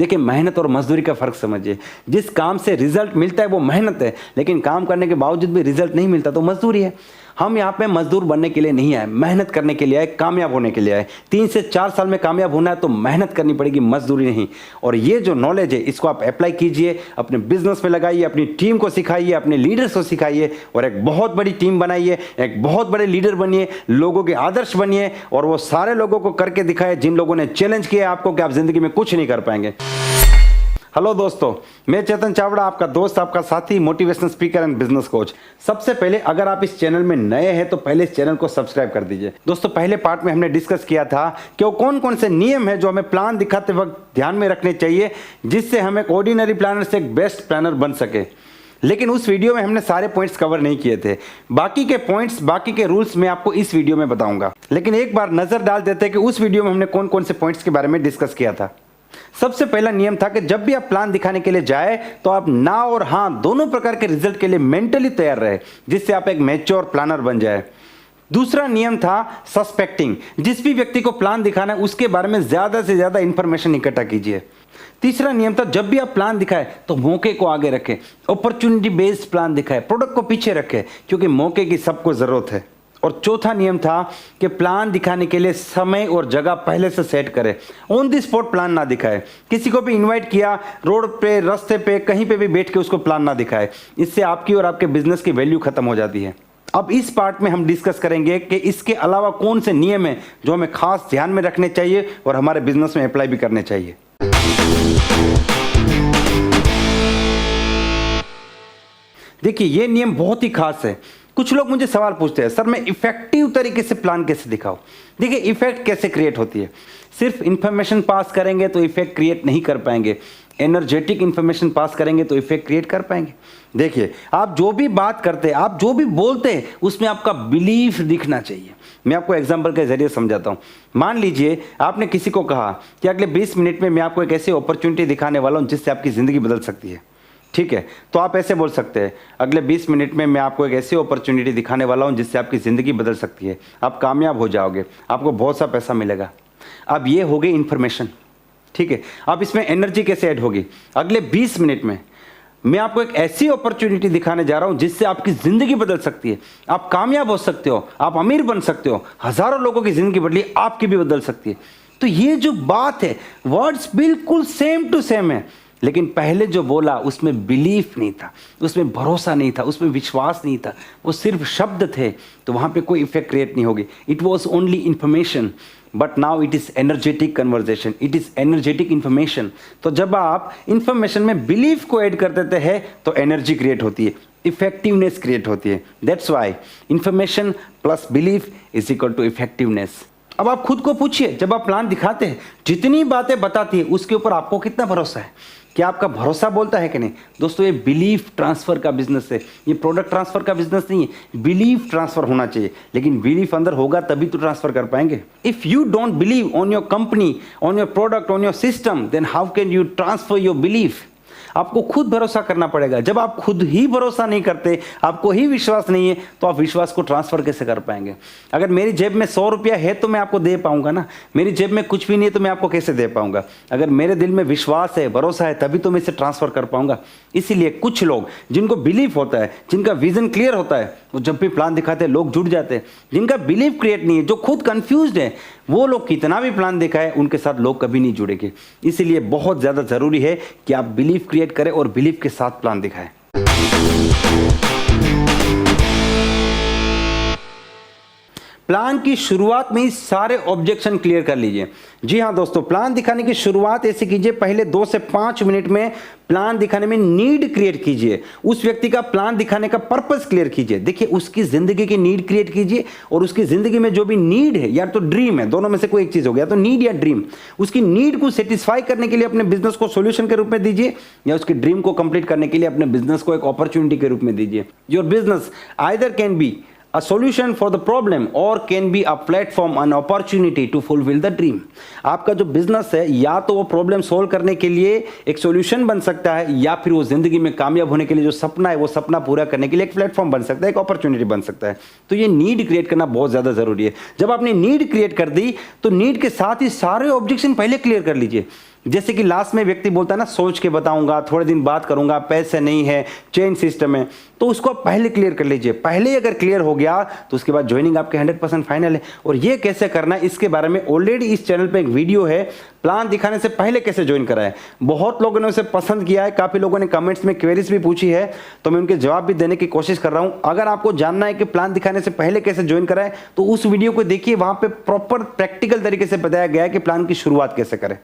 देखिए, मेहनत और मजदूरी का फ़र्क समझिए। जिस काम से रिजल्ट मिलता है वो मेहनत है, लेकिन काम करने के बावजूद भी रिजल्ट नहीं मिलता तो मजदूरी है। हम यहाँ पे मजदूर बनने के लिए नहीं आए, मेहनत करने के लिए आए, कामयाब होने के लिए आए। 3 से 4 साल में कामयाब होना है तो मेहनत करनी पड़ेगी, मजदूरी नहीं। और ये जो नॉलेज है इसको आप अप्लाई कीजिए, अपने बिजनेस में लगाइए, अपनी टीम को सिखाइए, अपने लीडर्स को सिखाइए और एक बहुत बड़ी टीम बनाइए, एक बहुत बड़े लीडर बनिए, लोगों के आदर्श बनिए और वो सारे लोगों को करके दिखाए जिन लोगों ने चैलेंज किया आपको कि आप जिंदगी में कुछ नहीं कर पाएंगे। हेलो दोस्तों, मैं चेतन चावड़ा, आपका दोस्त, आपका साथी, motivational speaker and business coach. सबसे पहले अगर आप इस चैनल में नए हैं तो पहले इस चैनल को सब्सक्राइब कर दीजिए। दोस्तों, पहले पार्ट में हमने डिस्कस किया था कि वो कौन कौन से नियम है जो हमें प्लान दिखाते वक्त ध्यान में रखने चाहिए जिससे हम एक ऑर्डिनरी प्लानर से एक बेस्ट प्लानर बन सके। लेकिन उस वीडियो में हमने सारे पॉइंट्स कवर नहीं किए थे। बाकी के पॉइंट्स, बाकी के रूल्स मैं आपको इस वीडियो में बताऊंगा। लेकिन एक बार नजर डाल देते हैं कि उस वीडियो में हमने कौन कौन से पॉइंट्स के बारे में डिस्कस किया था। सबसे पहला नियम था कि जब भी आप प्लान दिखाने के लिए जाए तो आप ना और हां दोनों प्रकार के रिजल्ट के लिए मेंटली तैयार रहे, जिससे आप एक मैच्योर प्लानर बन जाए। दूसरा नियम था सस्पेक्टिंग। जिस भी व्यक्ति को प्लान दिखाना है उसके बारे में ज्यादा से ज्यादा इंफॉर्मेशन इकट्ठा कीजिए। तीसरा नियम था जब भी आप प्लान दिखाए तो मौके को आगे रखें, अपॉर्चुनिटी बेस्ड प्लान दिखाए, प्रोडक्ट को पीछे रखें क्योंकि मौके की सबको जरूरत है। और चौथा नियम था कि प्लान दिखाने के लिए समय और जगह पहले से सेट करें। ऑन द स्पॉट प्लान ना दिखाए। किसी को भी इनवाइट किया, रोड पे, रास्ते पे, कहीं पे भी बैठ के उसको प्लान ना दिखाए। इससे आपकी और आपके बिजनेस की वैल्यू खत्म हो जाती है। अब इस पार्ट में हम डिस्कस करेंगे कि इसके अलावा कौन से नियम हैं जो हमें खास ध्यान में रखने चाहिए और हमारे बिजनेस में अप्लाई भी करने चाहिए। देखिए, ये नियम बहुत ही खास है। कुछ लोग मुझे सवाल पूछते हैं, सर मैं इफेक्टिव तरीके से प्लान कैसे दिखाऊं? देखिए, इफेक्ट कैसे क्रिएट होती है। सिर्फ इंफॉर्मेशन पास करेंगे तो इफेक्ट क्रिएट नहीं कर पाएंगे। एनर्जेटिक इंफॉर्मेशन पास करेंगे तो इफेक्ट क्रिएट कर पाएंगे। देखिए, आप जो भी बात करते हैं, आप जो भी बोलते हैं, उसमें आपका बिलीफ दिखना चाहिए। मैं आपको एग्जांपल के जरिए समझाता हूं। मान लीजिए आपने किसी को कहा कि अगले 20 मिनट में मैं आपको एक ऐसी अपॉर्चुनिटी दिखाने वाला हूं जिससे आपकी जिंदगी बदल सकती है। ठीक है, तो आप ऐसे बोल सकते हैं, अगले 20 मिनट में मैं आपको एक ऐसी अपॉर्चुनिटी दिखाने वाला हूं जिससे आपकी ज़िंदगी बदल सकती है, आप कामयाब हो जाओगे, आपको बहुत सा पैसा मिलेगा। अब ये हो गई इन्फॉर्मेशन। ठीक है, अब इसमें एनर्जी कैसे ऐड होगी? अगले 20 मिनट में मैं आपको एक ऐसी अपॉर्चुनिटी दिखाने जा रहा हूं जिससे आपकी ज़िंदगी बदल सकती है, आप कामयाब हो सकते हो, आप अमीर बन सकते हो, हज़ारों लोगों की ज़िंदगी बदली, आपकी भी बदल सकती है। तो ये जो बात है, वर्ड्स बिल्कुल सेम टू सेम है, लेकिन पहले जो बोला उसमें बिलीफ नहीं था, उसमें भरोसा नहीं था, उसमें विश्वास नहीं था, वो सिर्फ शब्द थे, तो वहाँ पे कोई इफेक्ट क्रिएट नहीं होगी। It was only information, but now it is energetic conversation, it is energetic information. तो जब आप इंफॉर्मेशन में बिलीफ को ऐड कर देते हैं तो एनर्जी क्रिएट होती है, इफेक्टिवनेस क्रिएट होती है। That's why information plus belief is equal to effectiveness. अब आप खुद को पूछिए, जब आप प्लान दिखाते हैं, जितनी बातें बताती है उसके ऊपर आपको कितना भरोसा है? क्या आपका भरोसा बोलता है कि नहीं? दोस्तों, ये बिलीफ ट्रांसफर का बिजनेस है, ये प्रोडक्ट ट्रांसफर का बिजनेस नहीं है। बिलीफ ट्रांसफर होना चाहिए, लेकिन बिलीफ अंदर होगा तभी तो ट्रांसफर कर पाएंगे। If you don't believe on your company, on your product, on your system, then how can you transfer your belief? आपको खुद भरोसा करना पड़ेगा। जब आप खुद ही भरोसा नहीं करते, आपको ही विश्वास नहीं है, तो आप विश्वास को ट्रांसफर कैसे कर पाएंगे? अगर मेरी जेब में 100 रुपया है तो मैं आपको दे पाऊंगा ना। मेरी जेब में कुछ भी नहीं है तो मैं आपको कैसे दे पाऊंगा? अगर मेरे दिल में विश्वास है, भरोसा है, तभी तो मैं इसे ट्रांसफर कर पाऊंगा। इसीलिए कुछ लोग जिनको बिलीफ होता है, जिनका विजन क्लियर होता है, वो जब भी प्लान दिखाते हैं लोग जुड़ जाते हैं। जिनका बिलीफ क्रिएट नहीं है, जो खुद कंफ्यूज्ड है, वो लोग कितना भी प्लान दिखाए उनके साथ लोग कभी नहीं जुड़ेंगे। इसीलिए बहुत ज़्यादा ज़रूरी है कि आप बिलीफ क्रिएट करें और बिलीफ के साथ प्लान दिखाएं। प्लान की शुरुआत में ही सारे ऑब्जेक्शन क्लियर कर लीजिए। जी हाँ दोस्तों, प्लान दिखाने की शुरुआत ऐसे कीजिए, पहले 2 से 5 मिनट में प्लान दिखाने में नीड क्रिएट कीजिए। उस व्यक्ति का प्लान दिखाने का पर्पस क्लियर कीजिए। देखिए, उसकी जिंदगी की नीड क्रिएट कीजिए और उसकी जिंदगी में जो भी नीड है, या तो ड्रीम है, दोनों में से कोई एक चीज हो गया, तो नीड या ड्रीम, उसकी नीड को सेटिस्फाई करने के लिए अपने बिजनेस को सॉल्यूशन के रूप में दीजिए, या उसकी ड्रीम को कंप्लीट करने के लिए अपने बिजनेस को एक अपॉर्चुनिटी के रूप में दीजिए। Your business either can be a solution for the problem or can be a platform, an opportunity to fulfill the dream। आपका जो बिजनेस है, या तो वो प्रॉब्लम सोल्व करने के लिए एक सॉल्यूशन बन सकता है, या फिर वो जिंदगी में कामयाब होने के लिए जो सपना है, वो सपना पूरा करने के लिए एक प्लेटफॉर्म बन सकता है, एक अपॉर्चुनिटी बन सकता है। तो ये नीड क्रिएट करना बहुत ज्यादा जरूरी है। जब आपने नीड क्रिएट कर दी तो नीड के साथ ही सारे ऑब्जेक्शन पहले क्लियर कर लीजिए। जैसे कि लास्ट में व्यक्ति बोलता है ना, सोच के बताऊंगा, थोड़े दिन बात करूंगा, पैसे नहीं है, चेन सिस्टम है, तो उसको आप पहले क्लियर कर लीजिए। पहले अगर क्लियर हो गया तो उसके बाद ज्वाइनिंग आपके 100% फाइनल है। और ये कैसे करना है इसके बारे में ऑलरेडी इस चैनल पे एक वीडियो है, प्लान दिखाने से पहले कैसे ज्वाइन करा है। बहुत लोगों ने उसे पसंद किया है, काफी लोगों ने कमेंट्स में क्वेरीज भी पूछी है, तो मैं उनके जवाब भी देने की कोशिश कर रहा हूं। अगर आपको जानना है कि प्लान दिखाने से पहले कैसे ज्वाइन करा है तो उस वीडियो को देखिए, वहां पे प्रॉपर प्रैक्टिकल तरीके से बताया गया है कि प्लान की शुरुआत कैसे करें।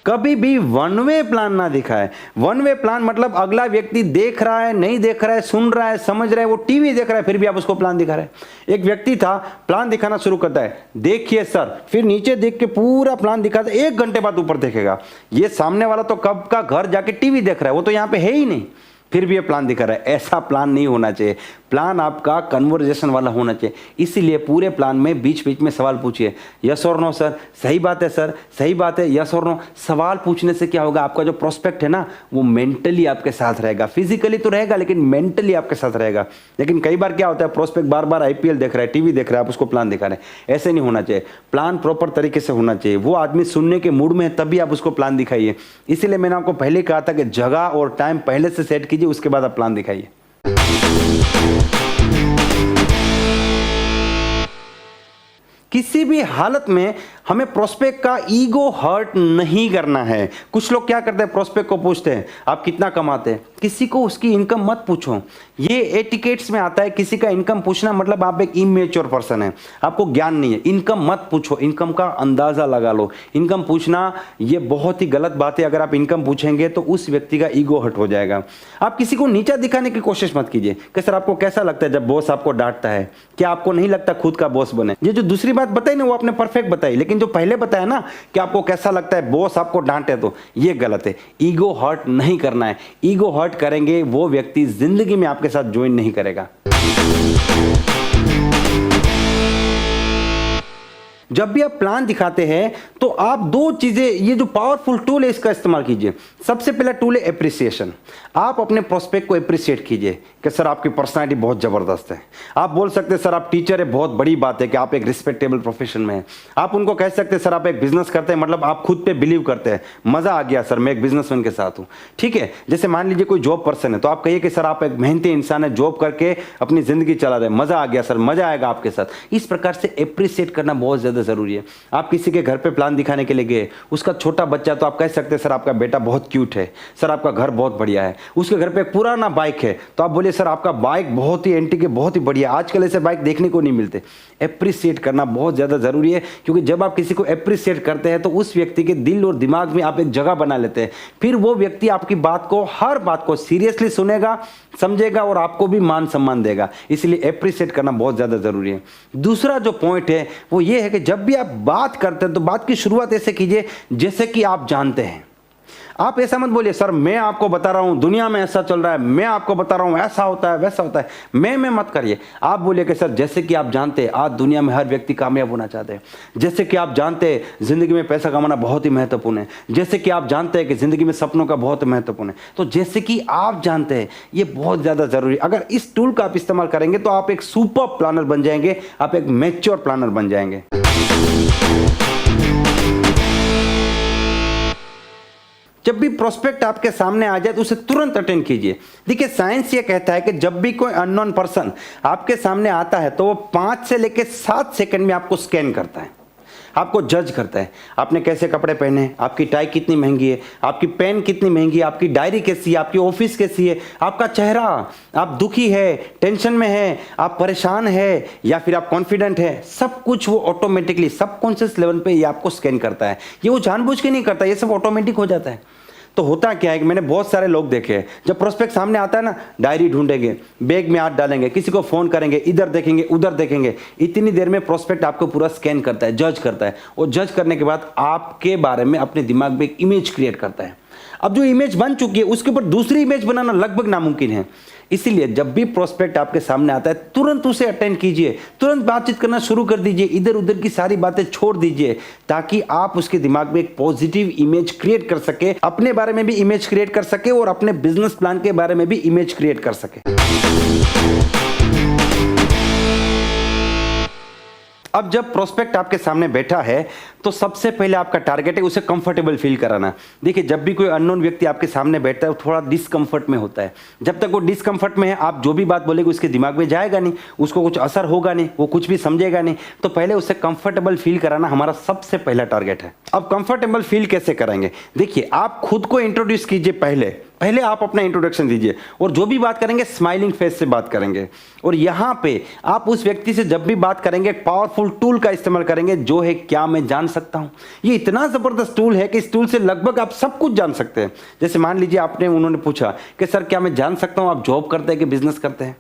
कभी भी वन वे प्लान ना दिखाए। वन वे प्लान मतलब अगला व्यक्ति देख रहा है, नहीं देख रहा है, सुन रहा है, समझ रहा है, वो टीवी देख रहा है, फिर भी आप उसको प्लान दिखा रहे हैं। एक व्यक्ति था, प्लान दिखाना शुरू करता है, देखिए सर, फिर नीचे देख के पूरा प्लान दिखाता है, 1 घंटे बाद ऊपर देखेगा। ये सामने वाला तो कब का घर जाके टीवी देख रहा है, वो तो यहाँ पे है ही नहीं, फिर भी ये प्लान दिखा रहा है। ऐसा प्लान नहीं होना चाहिए। प्लान आपका कन्वर्जेशन वाला होना चाहिए। इसीलिए पूरे प्लान में बीच बीच में सवाल पूछिए, यस और नो सर, सही बात है सर, सही बात है, यस और नो। सवाल पूछने से क्या होगा, आपका जो प्रोस्पेक्ट है ना, वो मेंटली आपके साथ रहेगा। फिजिकली तो रहेगा लेकिन मेंटली आपके साथ रहेगा। लेकिन कई बार क्या होता है, प्रोस्पेक्ट बार बार आईपीएल देख रहा है, टीवी देख रहा है, आप उसको प्लान दिखा रहे हैं। ऐसे नहीं होना चाहिए। प्लान प्रॉपर तरीके से होना चाहिए। वो आदमी सुनने के मूड में है तभी आप उसको प्लान दिखाइए। इसीलिए मैंने आपको पहले कहा था कि जगह और टाइम पहले से सेट कीजिए, उसके बाद आप प्लान दिखाइए। किसी भी हालत में हमें प्रोस्पेक्ट का ईगो हर्ट नहीं करना है। कुछ लोग क्या करते हैं, प्रोस्पेक्ट को पूछते हैं आप कितना कमाते हैं, किसी को उसकी इनकम मत पूछो। ये एटिकेट्स में आता है। किसी का इनकम पूछना मतलब आप एक इमेच्योर पर्सन है, आपको ज्ञान नहीं है। इनकम मत पूछो, इनकम का अंदाजा लगा लो। इनकम पूछना ये बहुत ही गलत बात है। अगर आप इनकम पूछेंगे तो उस व्यक्ति का ईगो हर्ट हो जाएगा। आप किसी को नीचा दिखाने की कोशिश मत कीजिए कि सर आपको कैसा लगता है जब बॉस आपको डांटता है, क्या आपको नहीं लगता खुद का बॉस बने। ये जो दूसरी बात बताई ना वो आपने परफेक्ट बताई, लेकिन जो पहले बताया ना कि आपको कैसा लगता है बॉस आपको डांटे, तो ये गलत है। ईगो हर्ट नहीं करना है। ईगो हर्ट करेंगे वो व्यक्ति जिंदगी में आपके साथ ज्वाइन नहीं करेगा। जब भी आप प्लान दिखाते हैं तो आप 2 चीजें, ये जो पावरफुल टूल है इसका इस्तेमाल कीजिए। सबसे पहला टूल है एप्रिसिएशन। आप अपने प्रोस्पेक्ट को एप्रिशिएट कीजिए कि सर आपकी पर्सनालिटी बहुत जबरदस्त है। आप बोल सकते हैं सर आप टीचर है, बहुत बड़ी बात है कि आप एक रिस्पेक्टेबल प्रोफेशन में हैं। आप उनको कह सकते हैं सर आप एक बिजनेस करते हैं, मतलब आप खुद पे बिलीव करते हैं। मजा आ गया सर, मैं एक बिजनेसमैन के साथ हूं। ठीक है, जैसे मान लीजिए कोई जॉब पर्सन है तो आप कहिए कि सर आप एक मेहनती इंसान है, जॉब करके अपनी जिंदगी चला रहे, मजा आ गया सर, मजा आएगा आपके साथ। इस प्रकार से एप्रिशिएट करना बहुत ज्यादा जरूरी है। आप किसी के घर पे प्लान दिखाने के लिए गए, उसका छोटा बच्चा, तो आप कह सकते हैं सर आपका बेटा बहुत क्यूट है, सर आपका घर बहुत बढ़िया है। उसके घर पे एक पुराना बाइक है तो आप बोलिए सर आपका बाइक बहुत ही एंटीक है, बहुत ही बढ़िया, आजकल ऐसे बाइक देखने को नहीं मिलते। एप्रिशिएट करना बहुत ज्यादा जरूरी है, क्योंकि जब आप किसी को एप्रिशिएट करते हैं तो उस व्यक्ति के दिल और दिमाग में आप एक जगह बना लेते हैं। फिर वो व्यक्ति आपकी बात को, हर बात को सीरियसली सुनेगा, समझेगा और आपको भी मान सम्मान देगा। इसलिए एप्रिशिएट करना बहुत ज्यादा जरूरी है। दूसरा जो पॉइंट है वो ये है कि जब भी आप बात करते हैं तो बात की शुरुआत ऐसे कीजिए जैसे कि आप जानते हैं। आप ऐसा मत बोलिए सर मैं आपको बता रहा हूं दुनिया में ऐसा चल रहा है, मैं आपको बता रहा हूं ऐसा होता है वैसा होता है। मैं मत करिए। आप बोलिए कि सर जैसे कि आप जानते हैं आज दुनिया में हर व्यक्ति कामयाब होना चाहते हैं, जैसे कि आप जानते हैं जिंदगी में पैसा कमाना बहुत ही महत्वपूर्ण है, जैसे कि आप जानते हैं कि जिंदगी में सपनों का बहुत महत्वपूर्ण है। तो जैसे कि आप जानते हैं ये बहुत ज्यादा जरूरी है। अगर इस टूल का आप इस्तेमाल करेंगे तो आप एक सुपर प्लानर बन जाएंगे, आप एक मैच्योर प्लानर बन जाएंगे। जब भी प्रोस्पेक्ट आपके सामने आ जाए तो उसे तुरंत अटेंड कीजिए। देखिए साइंस ये कहता है कि जब भी कोई अननोन पर्सन आपके सामने आता है तो वो 5 से लेकर 7 सेकंड में आपको स्कैन करता है, आपको जज करता है। आपने कैसे कपड़े पहने, आपकी टाई कितनी महंगी है, आपकी पेन कितनी महंगी है, आपकी डायरी कैसी है, आपकी ऑफिस कैसी है, आपका चेहरा, आप दुखी है, टेंशन में है, आप परेशान है या फिर आप कॉन्फिडेंट है, सब कुछ वो ऑटोमेटिकली सबकॉन्शियस लेवल पे ये आपको स्कैन करता है। ये वो जानबूझ के नहीं करता, ये सब ऑटोमेटिक हो जाता है। तो होता क्या है कि मैंने बहुत सारे लोग देखे हैं, जब प्रोस्पेक्ट सामने आता है ना, डायरी ढूंढेंगे, बैग में हाथ डालेंगे, किसी को फोन करेंगे, इधर देखेंगे उधर देखेंगे। इतनी देर में प्रोस्पेक्ट आपको पूरा स्कैन करता है, जज करता है, और जज करने के बाद आपके बारे में अपने दिमाग में एक इमेज क्रिएट करता है। अब जो इमेज बन चुकी है उसके ऊपर दूसरी इमेज बनाना लगभग नामुमकिन है। इसीलिए जब भी प्रोस्पेक्ट आपके सामने आता है तुरंत उसे अटेंड कीजिए, तुरंत बातचीत करना शुरू कर दीजिए, इधर उधर की सारी बातें छोड़ दीजिए, ताकि आप उसके दिमाग में एक पॉजिटिव इमेज क्रिएट कर सके, अपने बारे में भी इमेज क्रिएट कर सके और अपने बिजनेस प्लान के बारे में भी इमेज क्रिएट कर सके। अब जब प्रोस्पेक्ट आपके सामने बैठा है तो सबसे पहले आपका टारगेट है उसे कंफर्टेबल फील कराना। देखिए, जब भी कोई अननोन व्यक्ति आपके सामने बैठता है वो थोड़ा डिस्कंफर्ट में होता है। जब तक वो डिस्कंफर्ट में है, आप जो भी बात बोलेंगे उसके दिमाग में जाएगा नहीं, उसको कुछ असर होगा नहीं, वो कुछ भी समझेगा नहीं। तो पहले उसे कंफर्टेबल फील कराना हमारा सबसे पहला टारगेट है। अब कंफर्टेबल फील कैसे कराएंगे? देखिए, आप खुद को इंट्रोड्यूस कीजिए। पहले आप अपना इंट्रोडक्शन दीजिए और जो भी बात करेंगे स्माइलिंग फेस से बात करेंगे। और यहां पे आप उस व्यक्ति से जब भी बात करेंगे एक पावरफुल टूल का इस्तेमाल करेंगे, जो है क्या मैं जान सकता हूं। ये इतना जबरदस्त टूल है कि इस टूल से लगभग आप सब कुछ जान सकते हैं। जैसे मान लीजिए उन्होंने पूछा कि सर क्या मैं जान सकता हूं आप जॉब करते हैं कि बिजनेस करते हैं?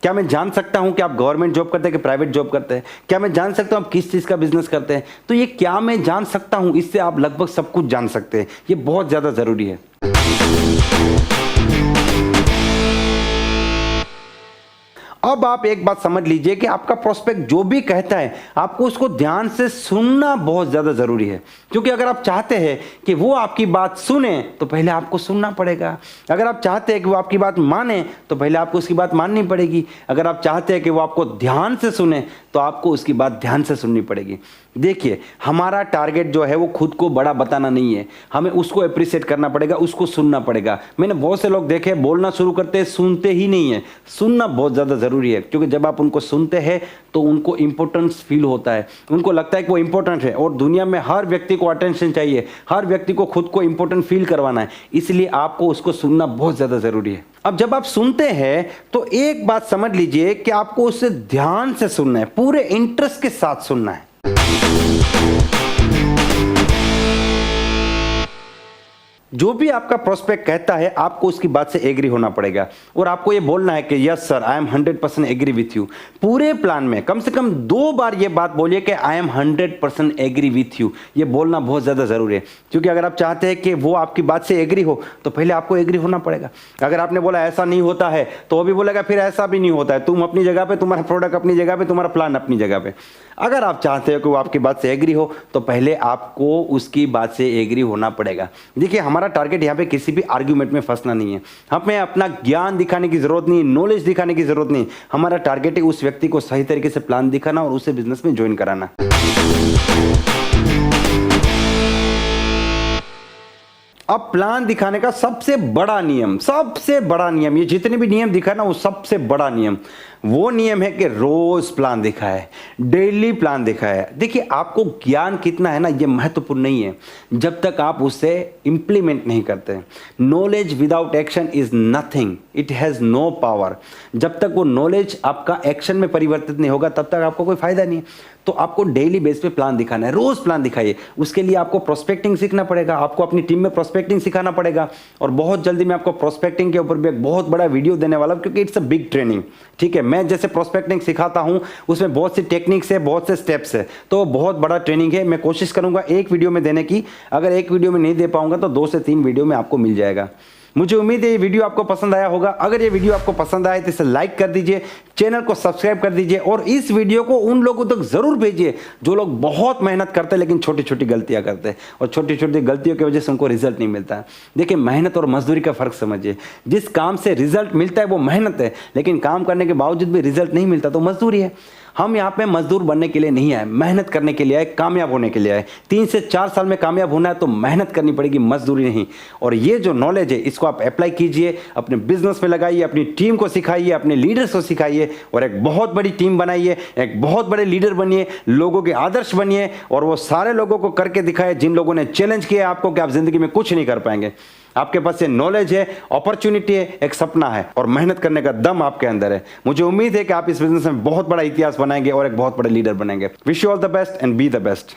क्या मैं जान सकता हूं कि आप गवर्नमेंट जॉब करते हैं कि प्राइवेट जॉब करते हैं? क्या मैं जान सकता हूं आप किस चीज का बिजनेस करते हैं? तो ये क्या मैं जान सकता हूं, इससे आप लगभग सब कुछ जान सकते हैं। ये बहुत ज्यादा जरूरी है। अब आप एक बात समझ लीजिए कि आपका प्रोस्पेक्ट जो भी कहता है आपको उसको ध्यान से सुनना बहुत ज्यादा जरूरी है। क्योंकि अगर आप चाहते हैं कि वो आपकी बात सुने तो पहले आपको सुनना पड़ेगा। अगर आप चाहते हैं कि वो आपकी बात माने तो पहले आपको उसकी बात माननी पड़ेगी। अगर आप चाहते हैं कि वो आपको ध्यान से सुने तो आपको उसकी बात ध्यान से सुननी पड़ेगी। देखिए, हमारा टारगेट जो है वो खुद को बड़ा बताना नहीं है, हमें उसको अप्रिशिएट करना पड़ेगा, उसको सुनना पड़ेगा। मैंने बहुत से लोग देखे बोलना शुरू करते हैं, सुनते ही नहीं है। सुनना बहुत ज्यादा जरूरी है, क्योंकि जब आप उनको सुनते हैं तो उनको इंपॉर्टेंस फील होता है, उनको लगता है कि वो इंपॉर्टेंट है। और दुनिया में हर व्यक्ति को अटेंशन चाहिए, हर व्यक्ति को खुद को इंपॉर्टेंट फील करवाना है, इसलिए आपको उसको सुनना बहुत ज्यादा जरूरी है। अब जब आप सुनते हैं तो एक बात समझ लीजिए कि आपको उससे ध्यान से सुनना है, पूरे इंटरेस्ट के साथ सुनना है। जो भी आपका प्रोस्पेक्ट कहता है आपको उसकी बात से एग्री होना पड़ेगा और आपको ये बोलना है कि yes sir, I am 100% agree with you. पूरे प्लान में कम से कम 2 बार ये बात बोलिए कि I am 100% agree with you. ये बोलना बहुत ज़्यादा ज़रूरी है, क्योंकि अगर आप चाहते हैं कि वो आपकी बात से एग्री हो तो पहले आपको एग्री होना पड़ेगा। अगर आपने बोला ऐसा नहीं होता है तो वो भी बोलेगा फिर ऐसा भी नहीं होता है, तुम अपनी जगह पे, तुम्हारा प्रोडक्ट अपनी जगह पे, तुम्हारा प्लान अपनी जगह पे। अगर आप चाहते हो कि वो आपकी बात से एग्री हो तो पहले आपको उसकी बात से एग्री होना पड़ेगा। देखिए, हमारा टारगेट यहाँ पे किसी भी आर्ग्यूमेंट में फंसना नहीं है, हमें अपना ज्ञान दिखाने की जरूरत नहीं, नॉलेज दिखाने की जरूरत नहीं। हमारा टारगेट है उस व्यक्ति को सही तरीके से प्लान दिखाना और उसे बिजनेस में ज्वाइन कराना। अब प्लान दिखाने का सबसे बड़ा नियम, ये जितने भी नियम दिखा ना, वो सबसे बड़ा नियम वो नियम है कि रोज प्लान दिखाए, डेली प्लान दिखाए। देखिए, आपको ज्ञान कितना है ना, ये महत्वपूर्ण नहीं है जब तक आप उसे इंप्लीमेंट नहीं करते। Knowledge without action is nothing, it has no power. जब तक वो नॉलेज आपका एक्शन में परिवर्तित नहीं होगा तब तक आपको कोई फायदा नहीं है। तो आपको डेली बेस पे प्लान दिखाना है, रोज प्लान दिखाइए। उसके लिए आपको प्रोस्पेक्टिंग सीखना पड़ेगा, आपको अपनी टीम में प्रोस्पेक्टिंग सिखाना पड़ेगा। और बहुत जल्दी मैं आपको प्रोस्पेक्टिंग के ऊपर भी एक बहुत बड़ा वीडियो देने वाला हूं, क्योंकि इट्स अ बिग ट्रेनिंग। ठीक है, मैं जैसे प्रोस्पेक्टिंग सिखाता हूं उसमें बहुत सी टेक्निक्स है, बहुत से स्टेप्स है, तो बहुत बड़ा ट्रेनिंग है। मैं कोशिश करूंगा एक वीडियो में देने की। अगर एक वीडियो में नहीं दे पाऊंगा तो 2 से 3 वीडियो में आपको मिल जाएगा। मुझे उम्मीद है ये वीडियो आपको पसंद आया होगा। अगर ये वीडियो आपको पसंद आए तो इसे लाइक कर दीजिए, चैनल को सब्सक्राइब कर दीजिए और इस वीडियो को उन लोगों तक जरूर भेजिए जो लोग बहुत मेहनत करते हैं लेकिन छोटी छोटी गलतियां करते हैं और छोटी छोटी गलतियों की वजह से उनको रिजल्ट नहीं मिलता है। देखिए, मेहनत और मजदूरी का फर्क समझिए। जिस काम से रिजल्ट मिलता है वो मेहनत है, लेकिन काम करने के बावजूद भी रिजल्ट नहीं मिलता तो मजदूरी है। हम यहाँ पे मजदूर बनने के लिए नहीं आए, मेहनत करने के लिए आए, कामयाब होने के लिए आए। 3 से 4 साल में कामयाब होना है तो मेहनत करनी पड़ेगी, मजदूरी नहीं। और ये जो नॉलेज है इसको आप अप्लाई कीजिए, अपने बिजनेस में लगाइए, अपनी टीम को सिखाइए, अपने लीडर्स को सिखाइए और एक बहुत बड़ी टीम बनाइए, एक बहुत बड़े लीडर बनिए, लोगों के आदर्श बनिए और वो सारे लोगों को करके दिखाए जिन लोगों ने चैलेंज किया आपको कि आप जिंदगी में कुछ नहीं कर पाएंगे। आपके पास ये नॉलेज है, अपॉर्चुनिटी है, एक सपना है और मेहनत करने का दम आपके अंदर है। मुझे उम्मीद है कि आप इस बिजनेस में बहुत बड़ा इतिहास बनाएंगे और एक बहुत बड़े लीडर बनेंगे। Wish you all the best and be the best.